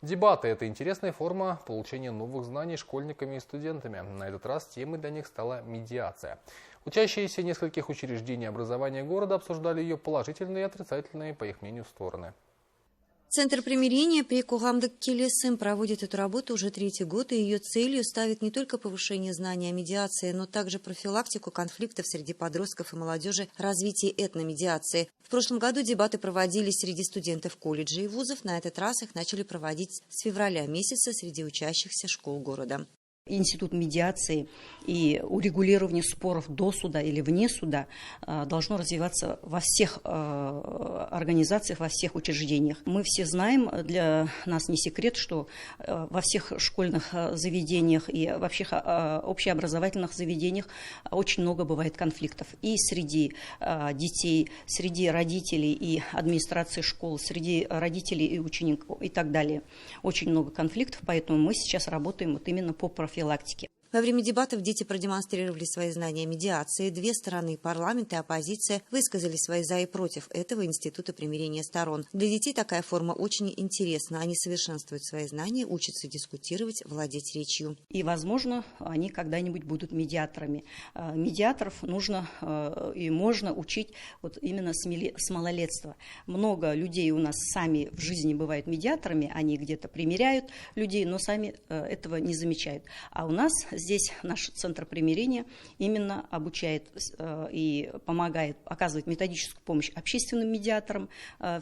Дебаты – это интересная форма получения новых знаний школьниками и студентами. На этот раз темой для них стала медиация. Учащиеся нескольких учреждений образования города обсуждали ее положительные и отрицательные, по их мнению, стороны. Центр примирения при Кугамдык-Келесым проводит эту работу уже третий год, и ее целью ставит не только повышение знаний о медиации, но также профилактику конфликтов среди подростков и молодежи, развитие этномедиации. В прошлом году дебаты проводились среди студентов колледжей и вузов. На этот раз их начали проводить с февраля месяца среди учащихся школ города. Институт медиации и урегулирование споров до суда или вне суда должно развиваться во всех организациях, во всех учреждениях. Мы все знаем, для нас не секрет, что во всех школьных заведениях и вообще общеобразовательных заведениях очень много бывает конфликтов. И среди детей, среди родителей и администрации школ, среди родителей и учеников и так далее. Очень много конфликтов, поэтому мы сейчас работаем вот именно по профилактике. Во время дебатов дети продемонстрировали свои знания медиации. Две стороны, парламент и оппозиция, высказали свои за и против этого института примирения сторон. Для детей такая форма очень интересна. Они совершенствуют свои знания, учатся дискутировать, владеть речью. И, возможно, они когда-нибудь будут медиаторами. Медиаторов нужно и можно учить вот именно с малолетства. Много людей у нас сами в жизни бывают медиаторами, они где-то примиряют людей, но сами этого не замечают. А у нас здесь наш Центр примирения именно обучает и помогает, оказывает методическую помощь общественным медиаторам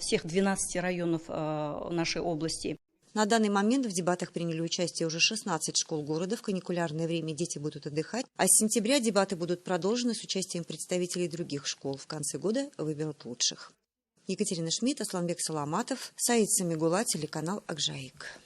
всех 12 районов нашей области. На данный момент в дебатах приняли участие уже 16 школ города. В каникулярное время дети будут отдыхать. А с сентября дебаты будут продолжены с участием представителей других школ. В конце года выберут лучших. Екатерина Шмидт, Асланбек Саламатов, Саид Самигула, телеканал Акжаик.